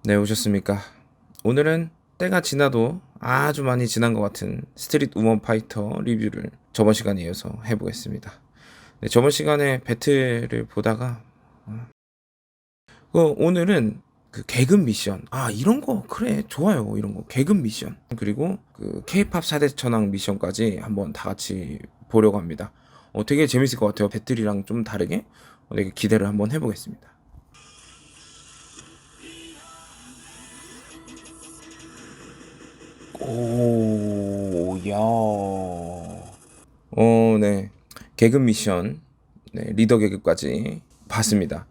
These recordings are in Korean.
네, 오셨습니까? 오늘은 때가 지나도 아주 많이 지난 것 같은 스트릿 우먼 파이터 리뷰를 저번 시간에 이어서 해보겠습니다. 네, 저번 시간에 배틀을 보다가 오늘은 그 개근 미션, 이런 거 그래 좋아요. 이런 거 개근 미션, 그리고 그 K-팝 4대 천왕 미션까지 한번 다 같이 보려고 합니다. 되게 재밌을 것 같아요. 배틀이랑 좀 다르게 되게 기대를 한번 해보겠습니다. 오, 야. 네. 계급 미션, 네, 리더 계급까지 봤습니다.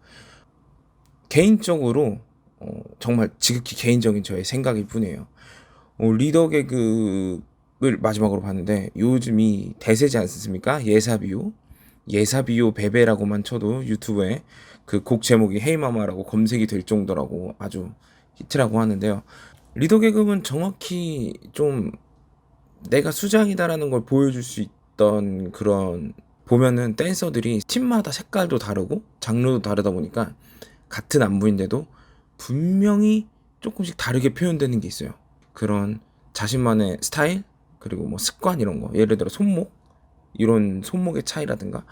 개인적으로 정말 지극히 개인적인 저의 생각일 뿐이에요. 리더 계급을 마지막으로 봤는데 요즘이 대세지 않습니까? 예사비오 베베라고만 쳐도 유튜브에 그 곡 제목이 헤이마마라고 검색이 될 정도라고 아주 히트라고 하는데요. 리더 계급은 정확히 좀 내가 수장이다라는 걸 보여줄 수 있던 그런, 보면은 댄서들이 팀마다 색깔도 다르고 장르도 다르다 보니까 같은 안무인데도 분명히 조금씩 다르게 표현되는 게 있어요. 그런 자신만의 스타일, 그리고 뭐 습관, 이런 거, 예를 들어 손목, 이런 손목의 차이라든가,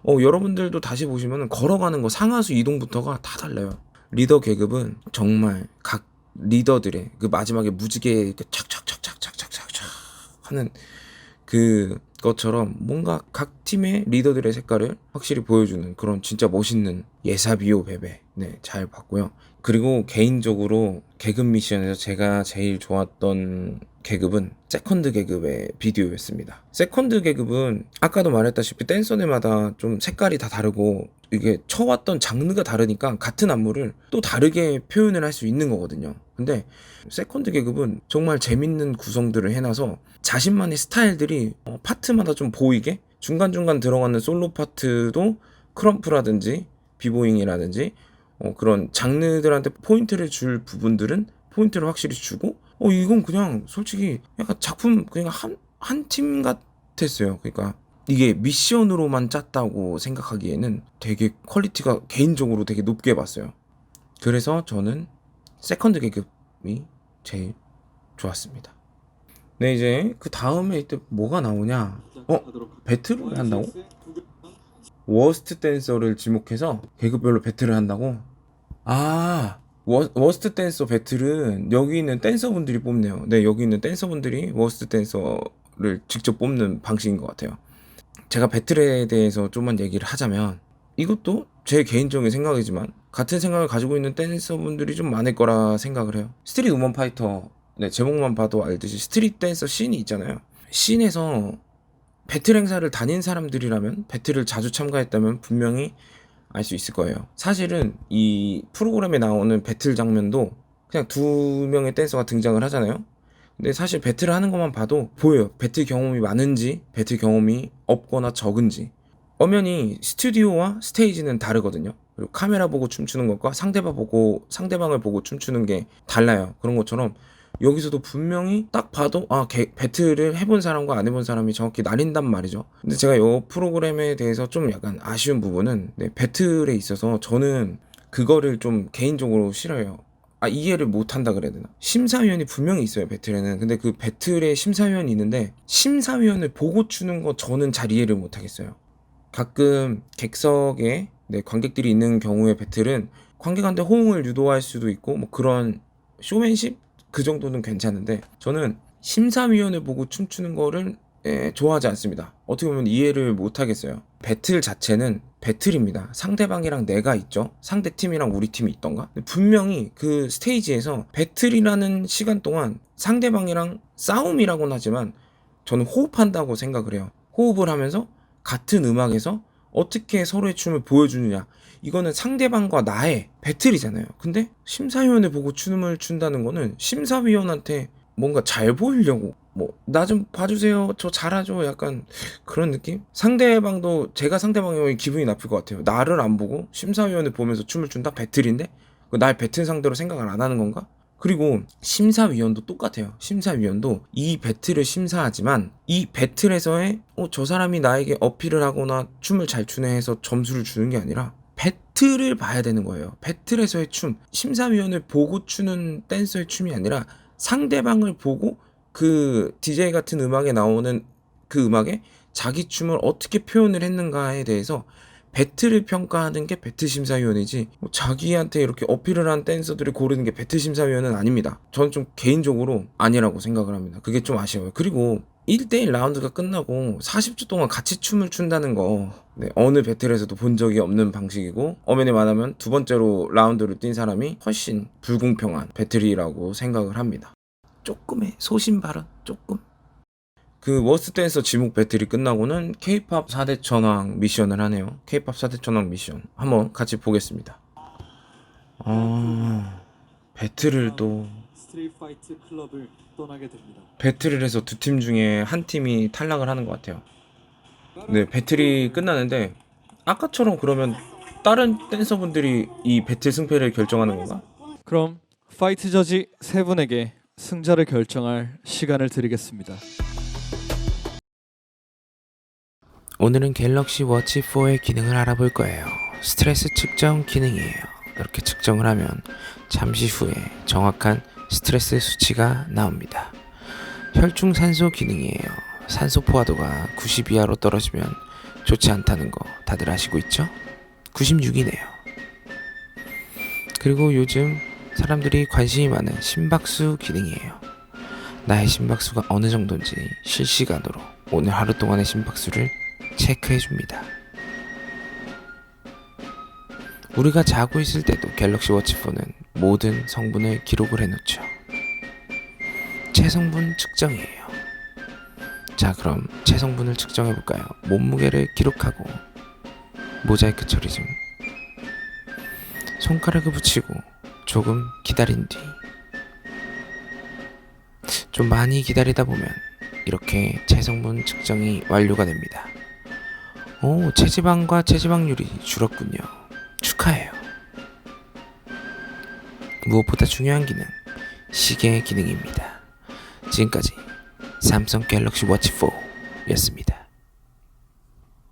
여러분들도 다시 보시면 걸어가는 거 상하수 이동부터가 다 달라요. 리더 계급은 정말 각 리더들의 그 마지막에 무지개 착착착착착착착착 하는 그것처럼 뭔가 각 팀의 리더들의 색깔을 확실히 보여주는 그런 진짜 멋있는 예사비오 베베, 네, 잘 봤고요. 그리고 개인적으로 계급 미션에서 제가 제일 좋았던 계급은 세컨드 계급의 비디오였습니다. 세컨드 계급은 아까도 말했다시피 댄서들마다 좀 색깔이 다 다르고 이게 쳐왔던 장르가 다르니까 같은 안무를 또 다르게 표현을 할 수 있는 거거든요. 근데 세컨드 계급은 정말 재밌는 구성들을 해놔서 자신만의 스타일들이 파트마다 좀 보이게, 중간중간 들어가는 솔로 파트도 크럼프라든지 비보잉이라든지 그런 장르들한테 포인트를 줄 부분들은 포인트를 확실히 주고, 이건 그냥 솔직히 약간 작품 그냥 한 팀 같았어요. 그러니까 이게 미션으로만 짰다고 생각하기에는 되게 퀄리티가 개인적으로 되게 높게 봤어요. 그래서 저는 세컨드 계급이 제일 좋았습니다. 네, 이제 그 다음에 이때 뭐가 나오냐? 배틀을 한다고? 워스트 댄서를 지목해서 계급별로 배틀을 한다고? 워스트 댄서 배틀은 여기 있는 댄서분들이 뽑네요. 네, 여기 있는 댄서분들이 워스트 댄서를 직접 뽑는 방식인 것 같아요. 제가 배틀에 대해서 좀만 얘기를 하자면, 이것도 제 개인적인 생각이지만 같은 생각을 가지고 있는 댄서분들이 좀 많을 거라 생각을 해요. 스트릿 우먼 파이터, 네, 제목만 봐도 알듯이 스트릿 댄서 씬이 있잖아요. 씬에서 배틀 행사를 다닌 사람들이라면, 배틀을 자주 참가했다면 분명히 알 수 있을 거예요. 사실은 이 프로그램에 나오는 배틀 장면도 그냥 두 명의 댄서가 등장을 하잖아요. 근데 사실 배틀을 하는 것만 봐도 보여요. 배틀 경험이 많은지, 배틀 경험이 없거나 적은지. 엄연히 스튜디오와 스테이지는 다르거든요. 그리고 카메라 보고 춤추는 것과 상대방을 보고 춤추는 게 달라요. 그런 것처럼 여기서도 분명히 딱 봐도 배틀을 해본 사람과 안 해본 사람이 정확히 나뉜단 말이죠. 근데 제가 이 프로그램에 대해서 좀 약간 아쉬운 부분은, 네, 배틀에 있어서 저는 그거를 좀 개인적으로 싫어해요. 이해를 못한다 그래야 되나? 심사위원이 분명히 있어요, 배틀에는. 근데 그 배틀에 심사위원이 있는데 심사위원을 보고 추는 거 저는 잘 이해를 못하겠어요. 가끔 객석에, 네, 관객들이 있는 경우의 배틀은 관객한테 호응을 유도할 수도 있고 뭐 그런 쇼맨십 그 정도는 괜찮은데, 저는 심사위원을 보고 춤추는 거를 좋아하지 않습니다. 어떻게 보면 이해를 못 하겠어요. 배틀 자체는 배틀입니다. 상대방이랑 내가 있죠. 상대 팀이랑 우리 팀이 있던가. 분명히 그 스테이지에서 배틀이라는 시간 동안 상대방이랑 싸움이라고는 하지만 저는 호흡한다고 생각을 해요. 호흡을 하면서 같은 음악에서 어떻게 서로의 춤을 보여주느냐, 이거는 상대방과 나의 배틀이잖아요. 근데 심사위원을 보고 춤을 춘다는 거는 심사위원한테 뭔가 잘 보이려고, 뭐 나 좀 봐주세요, 저 잘하죠, 약간 그런 느낌? 상대방도, 제가 상대방이 기분이 나쁠 것 같아요. 나를 안 보고 심사위원을 보면서 춤을 춘다? 배틀인데? 날 배틀 상대로 생각을 안 하는 건가? 그리고 심사위원도 똑같아요. 심사위원도 이 배틀을 심사하지만 이 배틀에서의 저 사람이 나에게 어필을 하거나 춤을 잘 추네 해서 점수를 주는 게 아니라 배틀을 봐야 되는 거예요. 배틀에서의 춤. 심사위원을 보고 추는 댄서의 춤이 아니라 상대방을 보고 그 DJ 같은 음악에 나오는 그 음악에 자기 춤을 어떻게 표현을 했는가에 대해서 배틀을 평가하는 게 배틀 심사위원이지, 뭐 자기한테 이렇게 어필을 한 댄서들을 고르는 게 배틀 심사위원은 아닙니다. 저는 좀 개인적으로 아니라고 생각을 합니다. 그게 좀 아쉬워요. 그리고 1대1 라운드가 끝나고 40초 동안 같이 춤을 춘다는 거, 네, 어느 배틀에서도 본 적이 없는 방식이고, 엄연히 말하면 두 번째로 라운드를 뛴 사람이 훨씬 불공평한 배틀이라고 생각을 합니다. 조금의 소신 발언, 조금. 그 워스트 댄서 지목 배틀이 끝나고는 K-팝 4대 천왕 미션을 하네요. K-팝 4대 천왕 미션 한번 같이 보겠습니다. 배틀을 또 스트리트 파이트 클럽을 떠나게 됩니다. 배틀을 해서 두 팀 중에 한 팀이 탈락을 하는 것 같아요. 네, 배틀이 끝나는데 아까처럼 그러면 다른 댄서분들이 이 배틀 승패를 결정하는 건가? 그럼 파이트 저지 세 분에게 승자를 결정할 시간을 드리겠습니다. 오늘은 갤럭시 워치 4의 기능을 알아볼 거예요. 스트레스 측정 기능이에요. 이렇게 측정을 하면 잠시 후에 정확한 스트레스 수치가 나옵니다. 혈중 산소 기능이에요. 산소 포화도가 90 이하로 떨어지면 좋지 않다는 거 다들 아시고 있죠? 96이네요. 그리고 요즘 사람들이 관심이 많은 심박수 기능이에요. 나의 심박수가 어느 정도인지 실시간으로 오늘 하루 동안의 심박수를 체크해줍니다. 우리가 자고 있을 때도 갤럭시 워치 4는 모든 성분을 기록을 해놓죠. 체성분 측정이에요. 자, 그럼 체성분을 측정해볼까요? 몸무게를 기록하고 모자이크 처리 중. 손가락을 붙이고 조금 기다린 뒤, 좀 많이 기다리다 보면 이렇게 체성분 측정이 완료가 됩니다. 오, 체지방과 체지방률이 줄었군요. 축하해요. 무엇보다 중요한 기능, 시계 기능입니다. 지금까지 삼성 갤럭시 워치 4였습니다.